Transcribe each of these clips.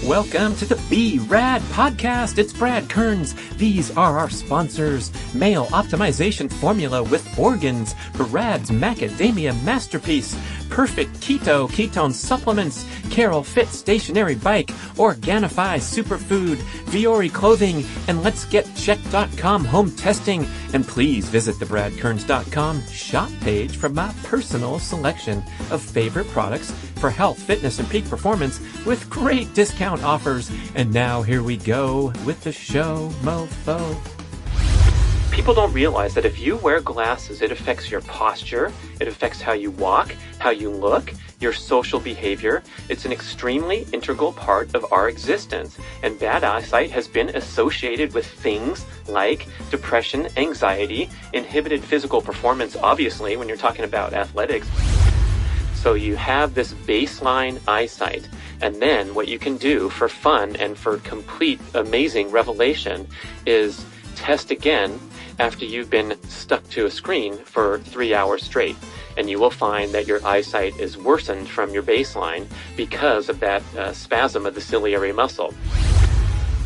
Welcome to the B.rad podcast. It's Brad Kearns. These are our sponsors. Male optimization formula with organs. B.rad's macadamia masterpiece. Perfect keto ketone supplements. Carol Fit stationary bike. Organifi superfood. Viore clothing. And Let's Get Check.com home testing. And please visit the bradkearns.com shop page for my personal selection of favorite products for health, fitness, and peak performance with great discount offers. And now here we go with the show, mofo. People don't realize that if you wear glasses, it affects your posture, it affects how you walk, how you look, your social behavior. It's an extremely integral part of our existence. And bad eyesight has been associated with things like depression, anxiety, inhibited physical performance, obviously, when you're talking about athletics. So you have this baseline eyesight, and then what you can do for fun and for complete amazing revelation is test again after you've been stuck to a screen for 3 hours straight. And you will find that your eyesight is worsened from your baseline because of that spasm of the ciliary muscle.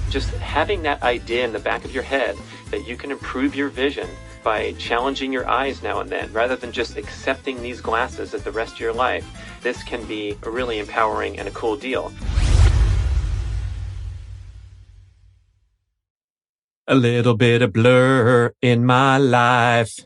Just having that idea in the back of your head that you can improve your vision by challenging your eyes now and then, rather than just accepting these glasses as the rest of your life, this can be a really empowering and a cool deal. A little bit of blur in my life.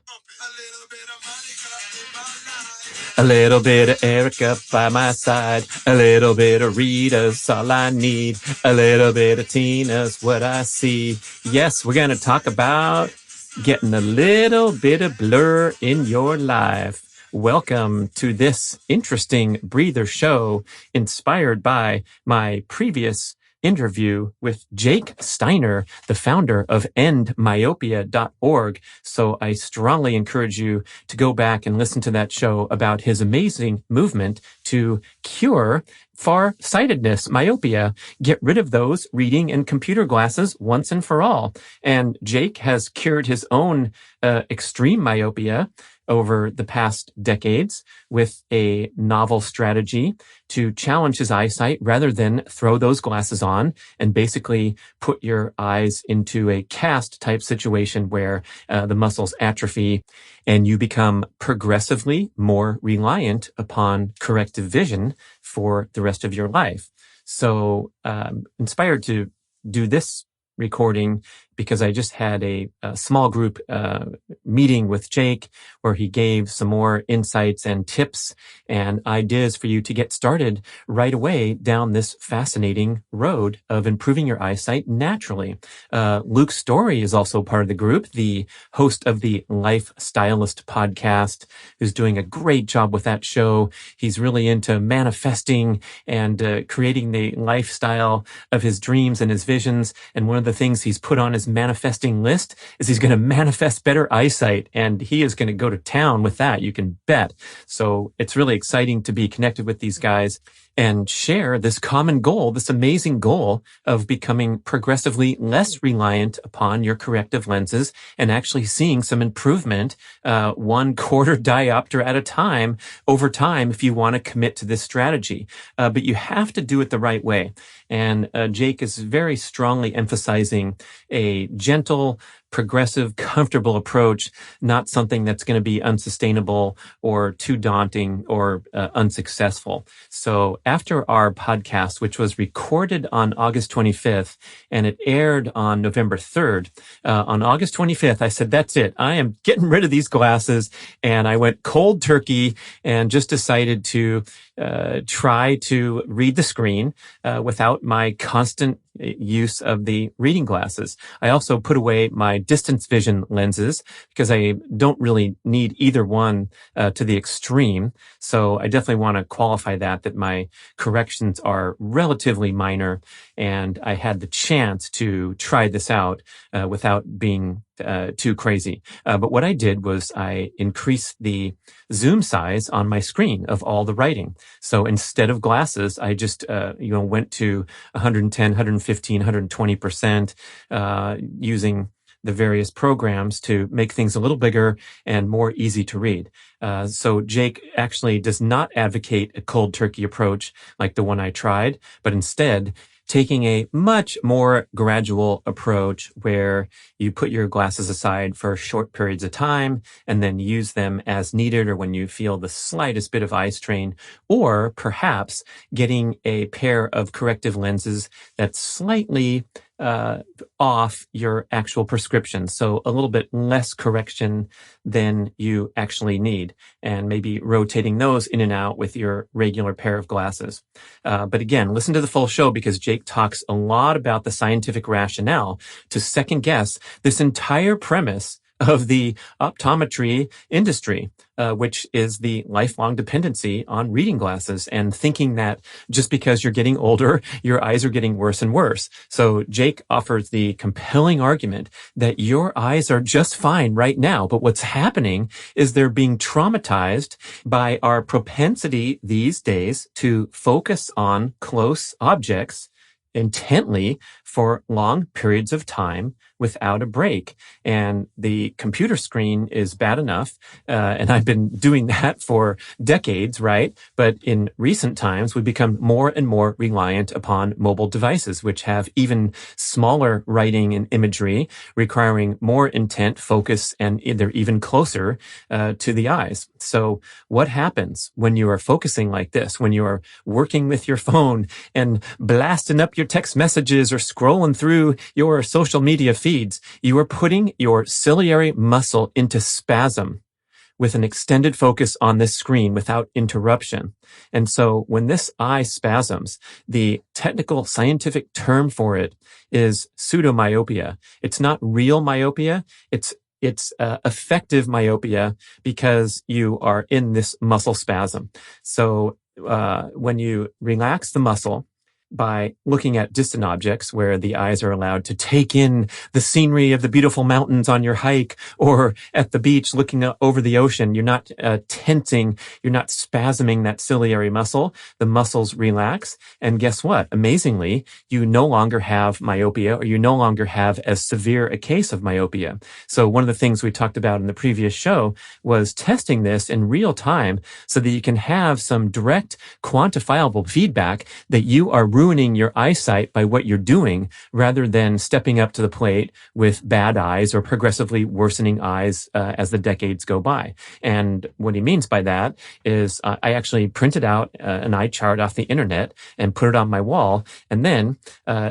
A little bit of Erica by my side. A little bit of Rita's all I need. A little bit of Tina's what I see. Yes, we're going to talk about getting a little bit of blur in your life. Welcome to this interesting breather show inspired by my previous interview with Jake Steiner, the founder of endmyopia.org. So I strongly encourage you to go back and listen to that show about his amazing movement to cure farsightedness, myopia, get rid of those reading and computer glasses once and for all. And Jake has cured his own extreme myopia over the past decades with a novel strategy to challenge his eyesight rather than throw those glasses on and basically put your eyes into a cast type situation where the muscles atrophy and you become progressively more reliant upon corrective vision for the rest of your life. So inspired to do this recording because I just had a small group meeting with Jake where he gave some more insights and tips and ideas for you to get started right away down this fascinating road of improving your eyesight naturally. Luke Story is also part of the group, the host of the Life Stylist podcast, who's doing a great job with that show. He's really into manifesting and creating the lifestyle of his dreams and his visions. And one of the things he's put on his manifesting list is he's going to manifest better eyesight, and he is going to go to town with that, you can bet. So it's really exciting to be connected with these guys and share this common goal, this amazing goal of becoming progressively less reliant upon your corrective lenses and actually seeing some improvement 1/4 diopter at a time over time if you want to commit to this strategy. But you have to do it the right way. And Jake is very strongly emphasizing a gentle, progressive, comfortable approach, not something that's going to be unsustainable or too daunting or unsuccessful. So after our podcast, which was recorded on August 25th and it aired on November 3rd, on August 25th, I said, that's it. I am getting rid of these glasses. And I went cold turkey and just decided to try to read the screen without my constant use of the reading glasses. I also put away my distance vision lenses because I don't really need either one to the extreme. So I definitely want to qualify that my corrections are relatively minor and I had the chance to try this out without being too crazy. But what I did was I increased the zoom size on my screen of all the writing. So instead of glasses, I just, went to 110, 115, 120%, using the various programs to make things a little bigger and more easy to read. So Jake actually does not advocate a cold turkey approach like the one I tried, but instead taking a much more gradual approach where you put your glasses aside for short periods of time and then use them as needed or when you feel the slightest bit of eye strain, or perhaps getting a pair of corrective lenses that's slightly off your actual prescription. So a little bit less correction than you actually need, and maybe rotating those in and out with your regular pair of glasses. But again, listen to the full show because Jake talks a lot about the scientific rationale to second guess this entire premise of the optometry industry, which is the lifelong dependency on reading glasses and thinking that just because you're getting older, your eyes are getting worse and worse. So Jake offers the compelling argument that your eyes are just fine right now, but what's happening is they're being traumatized by our propensity these days to focus on close objects intently for long periods of time without a break. And the computer screen is bad enough. And I've been doing that for decades, right? But in recent times, we've become more and more reliant upon mobile devices, which have even smaller writing and imagery, requiring more intent, focus, and they're even closer to the eyes. So what happens when you are focusing like this, when you are working with your phone and blasting up your text messages or scrolling through your social media feeds? You are putting your ciliary muscle into spasm with an extended focus on this screen without interruption. And so when this eye spasms, the technical scientific term for it is pseudomyopia. It's not real myopia. It's effective myopia because you are in this muscle spasm. So when you relax the muscle by looking at distant objects where the eyes are allowed to take in the scenery of the beautiful mountains on your hike, or at the beach looking over the ocean, you're not tensing, you're not spasming that ciliary muscle. The muscles relax. And guess what? Amazingly, you no longer have myopia, or you no longer have as severe a case of myopia. So one of the things we talked about in the previous show was testing this in real time so that you can have some direct quantifiable feedback that you are ruining your eyesight by what you're doing, rather than stepping up to the plate with bad eyes or progressively worsening eyes as the decades go by. And what he means by that is I actually printed out an eye chart off the internet and put it on my wall, and then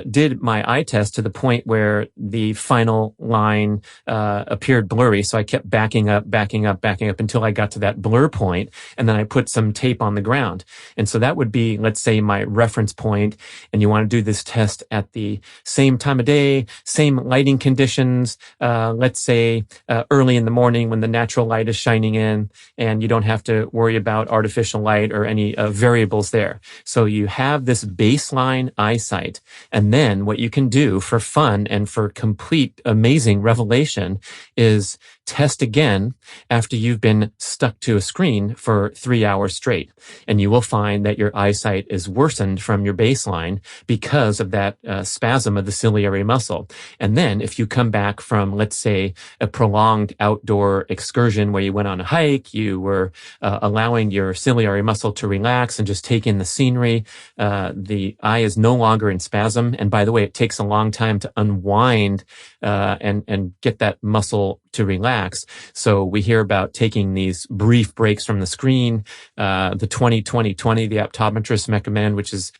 did my eye test to the point where the final line appeared blurry. So I kept backing up until I got to that blur point, and then I put some tape on the ground. And so that would be, let's say, my reference point. And you want to do this test at the same time of day, same lighting conditions, let's say early in the morning when the natural light is shining in, and you don't have to worry about artificial light or any variables there. So you have this baseline eyesight. And then what you can do for fun and for complete amazing revelation is test again after you've been stuck to a screen for 3 hours straight. And you will find that your eyesight is worsened from your baseline because of that spasm of the ciliary muscle. And then if you come back from, let's say, a prolonged outdoor excursion where you went on a hike, you were allowing your ciliary muscle to relax and just take in the scenery, the eye is no longer in spasm. And by the way, it takes a long time to unwind and get that muscle to relax. So we hear about taking these brief breaks from the screen, the 20-20-20, the optometrists recommend, which is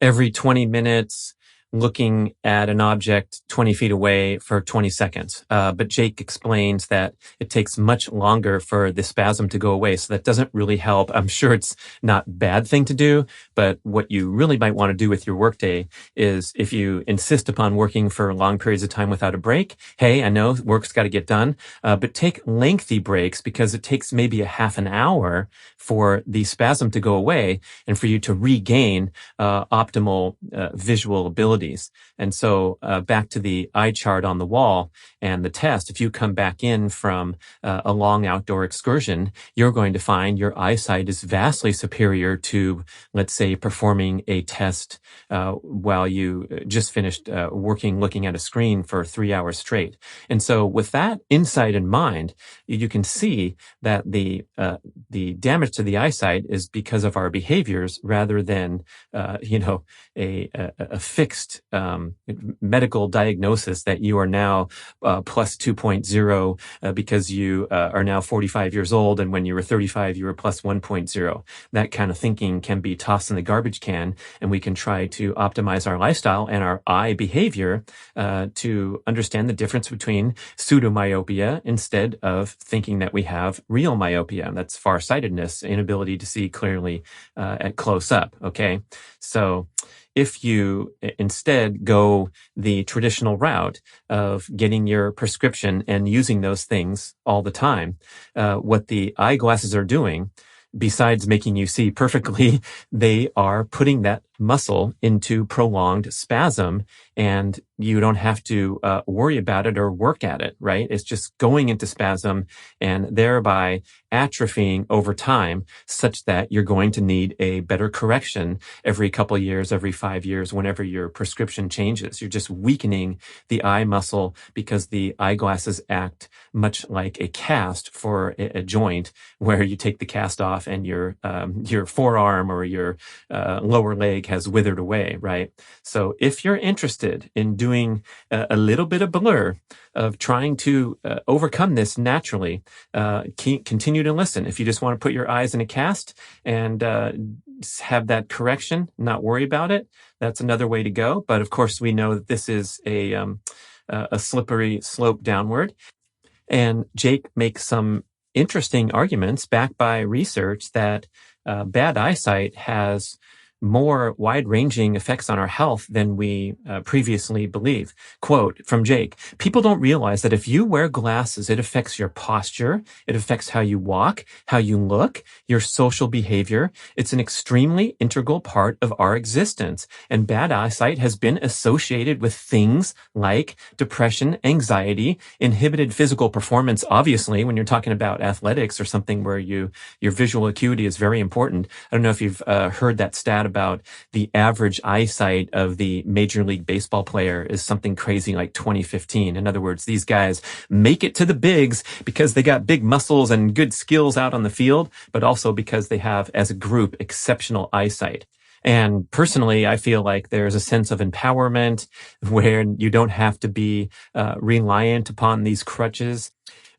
every 20 minutes, looking at an object 20 feet away for 20 seconds. But Jake explains that it takes much longer for the spasm to go away. So that doesn't really help. I'm sure it's not a bad thing to do, but what you really might want to do with your workday is, if you insist upon working for long periods of time without a break, hey, I know work's got to get done, but take lengthy breaks, because it takes maybe a half an hour for the spasm to go away and for you to regain optimal visual ability abilities. And so back to the eye chart on the wall and the test, if you come back in from a long outdoor excursion, you're going to find your eyesight is vastly superior to, let's say, performing a test while you just finished looking at a screen for 3 hours straight. And so with that insight in mind, you can see that the damage to the eyesight is because of our behaviors rather than, a fixed medical diagnosis that you are now plus 2.0 because you are now 45 years old, and when you were 35, you were plus 1.0. That kind of thinking can be tossed in the garbage can, and we can try to optimize our lifestyle and our eye behavior to understand the difference between pseudomyopia instead of thinking that we have real myopia. That's farsightedness, inability to see clearly at close up. Okay, so if you instead go the traditional route of getting your prescription and using those things all the time, what the eyeglasses are doing, besides making you see perfectly, they are putting that muscle into prolonged spasm, and you don't have to worry about it or work at it, right? It's just going into spasm and thereby atrophying over time such that you're going to need a better correction every couple of years, every 5 years, whenever your prescription changes. You're just weakening the eye muscle because the eyeglasses act much like a cast for a joint, where you take the cast off and your forearm or your lower leg has withered away, right? So if you're interested in doing a little bit of blur, of trying to overcome this naturally, continue to listen. If you just want to put your eyes in a cast and have that correction, not worry about it, that's another way to go. But of course, we know that this is a slippery slope downward. And Jake makes some interesting arguments backed by research that bad eyesight has more wide-ranging effects on our health than we previously believe. Quote from Jake: "People don't realize that if you wear glasses, it affects your posture, it affects how you walk, how you look, your social behavior. It's an extremely integral part of our existence. And bad eyesight has been associated with things like depression, anxiety, inhibited physical performance. Obviously, when you're talking about athletics or something where your visual acuity is very important. I don't know if you've heard that stat about the average eyesight of the Major League Baseball player is something crazy like 2015. In other words, these guys make it to the bigs because they got big muscles and good skills out on the field, but also because they have, as a group, exceptional eyesight. And personally, I feel like there's a sense of empowerment where you don't have to be reliant upon these crutches.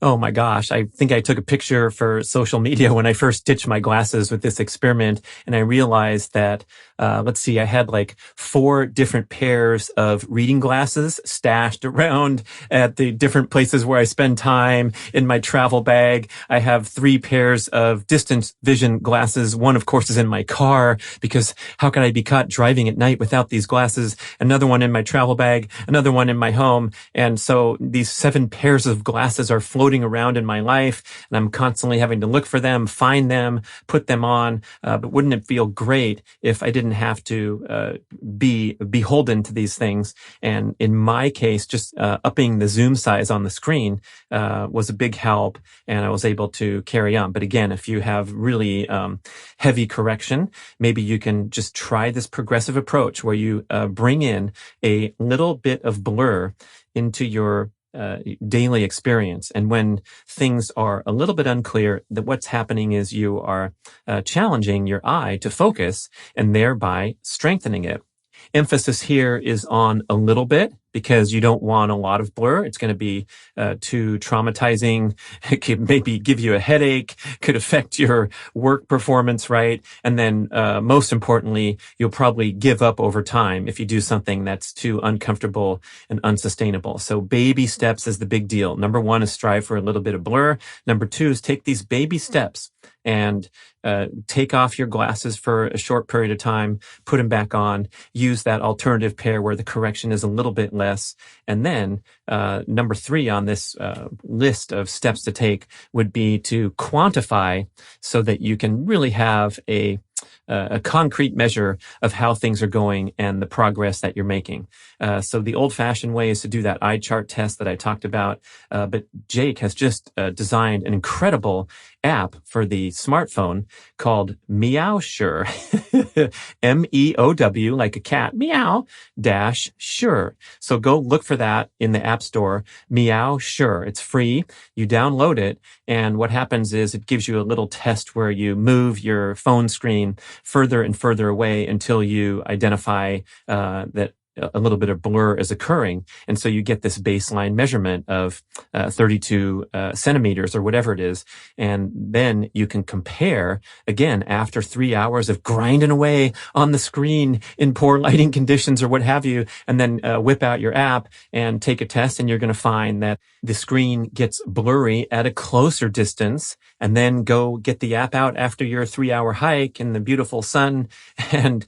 Oh my gosh, I think I took a picture for social media when I first ditched my glasses with this experiment, and I realized that, I had like 4 different pairs of reading glasses stashed around at the different places where I spend time in my travel bag. I have 3 pairs of distance vision glasses. One, of course, is in my car because how could I be caught driving at night without these glasses? Another one in my travel bag, another one in my home. And so these 7 pairs of glasses are floating around in my life, and I'm constantly having to look for them, find them, put them on. But wouldn't it feel great if I didn't have to be beholden to these things? And in my case, just upping the zoom size on the screen was a big help, and I was able to carry on. But again, if you have really heavy correction, maybe you can just try this progressive approach where you bring in a little bit of blur into your daily experience. And when things are a little bit unclear, that what's happening is you are challenging your eye to focus and thereby strengthening it. Emphasis here is on a little bit because you don't want a lot of blur. It's going to be too traumatizing. It could maybe give you a headache, could affect your work performance, right? And then most importantly, you'll probably give up over time if you do something that's too uncomfortable and unsustainable. So baby steps is the big deal. Number 1 is strive for a little bit of blur. Number 2 is take these baby steps and take off your glasses for a short period of time, put them back on, use that alternative pair where the correction is a little bit less. And then number 3 on this list of steps to take would be to quantify so that you can really have a concrete measure of how things are going and the progress that you're making. So the old-fashioned way is to do that eye chart test that I talked about. But Jake has just designed an incredible app for the smartphone called Meowsure. MEOW, like a cat, meow dash sure. So go look for that in the App Store, Meowsure. It's free. You download it. And what happens is it gives you a little test where you move your phone screen further and further away until you identify that a little bit of blur is occurring. And so you get this baseline measurement of 32 centimeters or whatever it is. And then you can compare, again, after 3 hours of grinding away on the screen in poor lighting conditions or what have you, and then whip out your app and take a test, and you're going to find that the screen gets blurry at a closer distance. And then go get the app out after your 3-hour hike in the beautiful sun and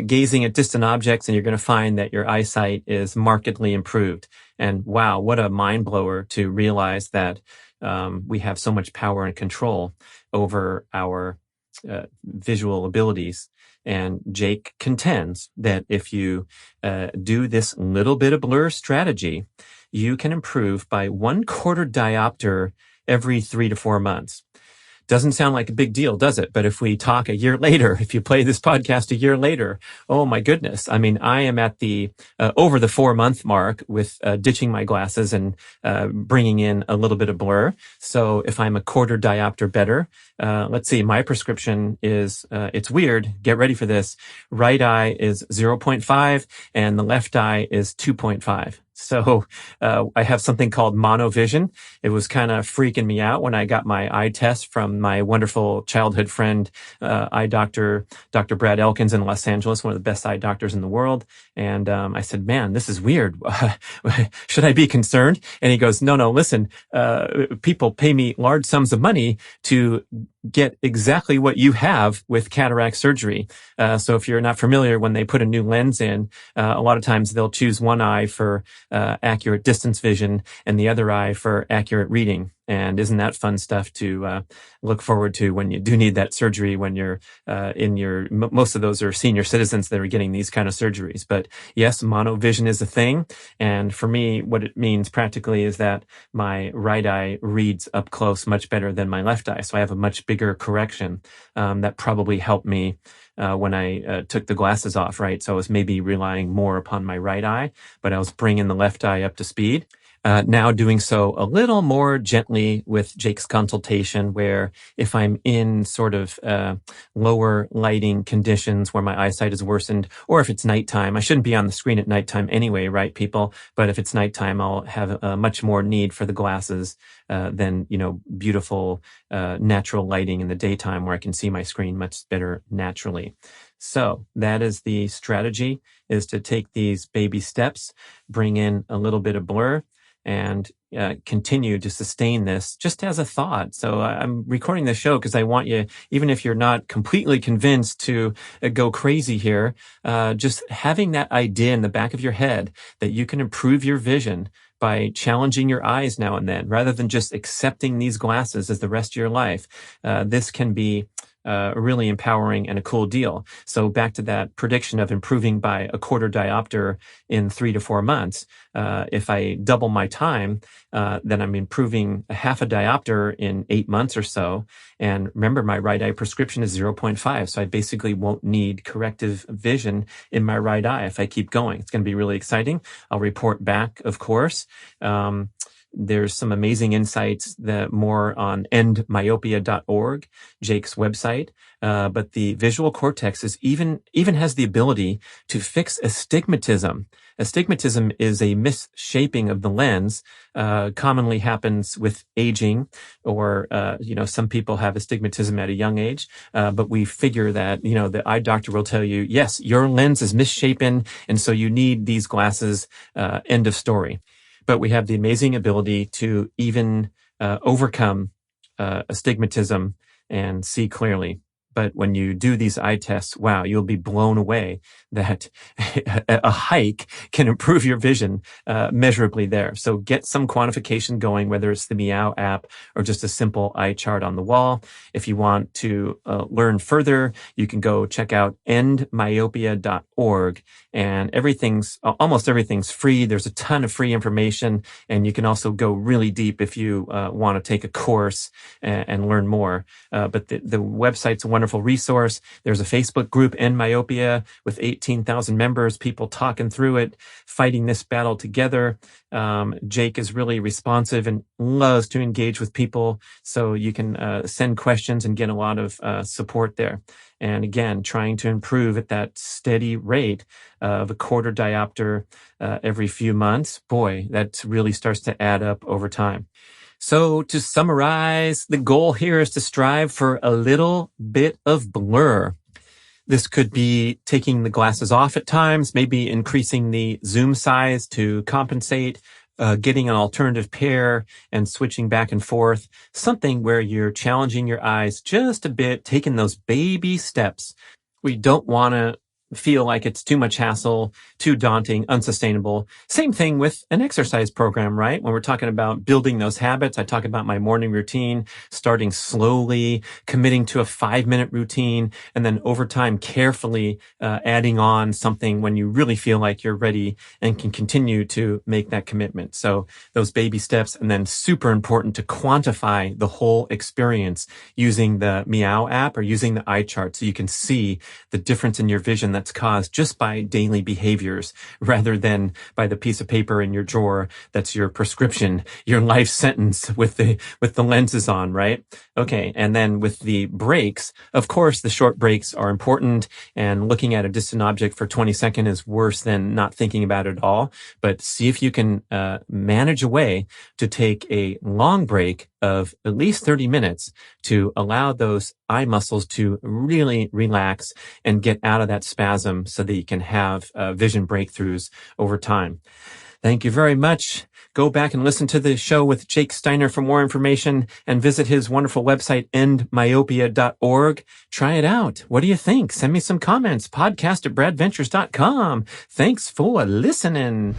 gazing at distant objects, and you're going to find that your eyesight is markedly improved. And wow, what a mind blower to realize that we have so much power and control over our visual abilities. And Jake contends that if you do this little bit of blur strategy, you can improve by 1/4 diopter every 3 to 4 months. Doesn't sound like a big deal, does it? But if we talk a year later, if you play this podcast a year later, oh my goodness. I mean, I am at the over the 4-month mark with ditching my glasses and bringing in a little bit of blur. So if I'm a 1/4 diopter better, let's see, my prescription is, it's weird. Get ready for this. Right eye is 0.5 and the left eye is 2.5. So I have something called monovision. It was kind of freaking me out when I got my eye test from my wonderful childhood friend, eye doctor, Dr. Brad Elkins in Los Angeles, one of the best eye doctors in the world. And I said, man, this is weird. Should I be concerned? And he goes, no, listen, people pay me large sums of money to get exactly what you have with cataract surgery. So if you're not familiar, when they put a new lens in, a lot of times they'll choose one eye for accurate distance vision and the other eye for accurate reading. And isn't that fun stuff to look forward to when you do need that surgery, when you're most of those are senior citizens that are getting these kind of surgeries. But yes, monovision is a thing. And for me, what it means practically is that my right eye reads up close much better than my left eye. So I have a much bigger correction that probably helped me when I took the glasses off, right? So I was maybe relying more upon my right eye, but I was bringing the left eye up to speed. Now doing so a little more gently with Jake's consultation, where if I'm in sort of lower lighting conditions where my eyesight is worsened, or if it's nighttime, I shouldn't be on the screen at nighttime anyway, right, people? But if it's nighttime, I'll have much more need for the glasses than, beautiful natural lighting in the daytime where I can see my screen much better naturally. So that is the strategy, is to take these baby steps, bring in a little bit of blur, and continue to sustain this just as a thought. So I'm recording this show because I want you, even if you're not completely convinced to go crazy here, just having that idea in the back of your head that you can improve your vision by challenging your eyes now and then, rather than just accepting these glasses as the rest of your life. This can be really empowering and a cool deal. So back to that prediction of improving by 1/4 diopter in 3 to 4 months. If I double my time, then I'm improving a 1/2 diopter in 8 months or so. And remember, my right eye prescription is 0.5. So I basically won't need corrective vision in my right eye if I keep going. It's going to be really exciting. I'll report back, of course. There's some amazing insights that more on endmyopia.org, Jake's website. But the visual cortex is even has the ability to fix astigmatism. Astigmatism is a misshaping of the lens, commonly happens with aging, or, some people have astigmatism at a young age. But we figure that, the eye doctor will tell you, yes, your lens is misshapen. And so you need these glasses, end of story. But we have the amazing ability to even overcome astigmatism and see clearly. But when you do these eye tests, wow, you'll be blown away that a hike can improve your vision measurably there. So get some quantification going, whether it's the Meow app or just a simple eye chart on the wall. If you want to learn further, you can go check out endmyopia.org, and almost everything's free. There's a ton of free information, and you can also go really deep if you want to take a course and learn more. But the website's a wonderful resource. There's a Facebook group, End Myopia, with 18,000 members, people talking through it, fighting this battle together. Jake is really responsive and loves to engage with people, so you can send questions and get a lot of support there. And again, trying to improve at that steady rate of a quarter diopter every few months. Boy, that really starts to add up over time. So to summarize, the goal here is to strive for a little bit of blur. This could be taking the glasses off at times, maybe increasing the zoom size to compensate, getting an alternative pair and switching back and forth, something where you're challenging your eyes just a bit, taking those baby steps. We don't want to feel like it's too much hassle, too daunting, unsustainable. Same thing with an exercise program, right? When we're talking about building those habits, I talk about my morning routine, starting slowly, committing to a 5-minute routine, and then over time carefully adding on something when you really feel like you're ready and can continue to make that commitment. So those baby steps, and then super important to quantify the whole experience using the Meow app or using the eye chart so you can see the difference in your vision that's caused just by daily behaviors rather than by the piece of paper in your drawer that's your prescription, your life sentence with the lenses on, right? Okay, and then with the breaks, of course, the short breaks are important, and looking at a distant object for 20 seconds is worse than not thinking about it at all. But see if you can manage a way to take a long break of at least 30 minutes to allow those eye muscles to really relax and get out of that spasm so that you can have vision breakthroughs over time. Thank you very much. Go back and listen to the show with Jake Steiner for more information, and visit his wonderful website, endmyopia.org. Try it out. What do you think? Send me some comments. podcast@bradventures.com. Thanks for listening.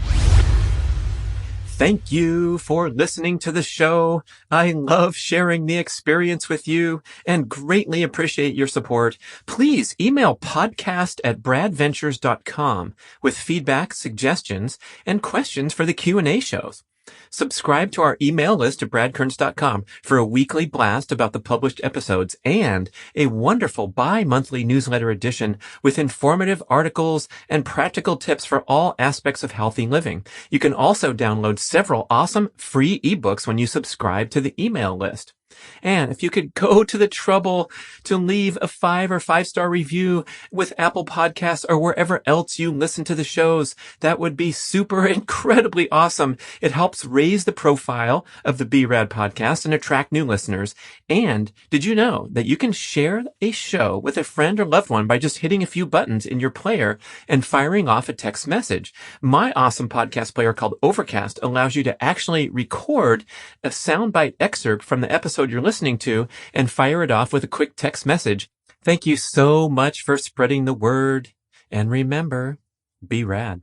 Thank you for listening to the show. I love sharing the experience with you and greatly appreciate your support. Please email podcast@bradventures.com with feedback, suggestions, and questions for the Q&A shows. Subscribe to our email list at bradkearns.com for a weekly blast about the published episodes and a wonderful bi-monthly newsletter edition with informative articles and practical tips for all aspects of healthy living. You can also download several awesome free ebooks when you subscribe to the email list. And if you could go to the trouble to leave a 5 or 5-star review with Apple Podcasts or wherever else you listen to the shows, that would be super incredibly awesome. It helps raise the profile of the B.rad podcast and attract new listeners. And did you know that you can share a show with a friend or loved one by just hitting a few buttons in your player and firing off a text message? My awesome podcast player called Overcast allows you to actually record a soundbite excerpt from the episode you're listening to and fire it off with a quick text message. Thank you so much for spreading the word. And remember, be rad.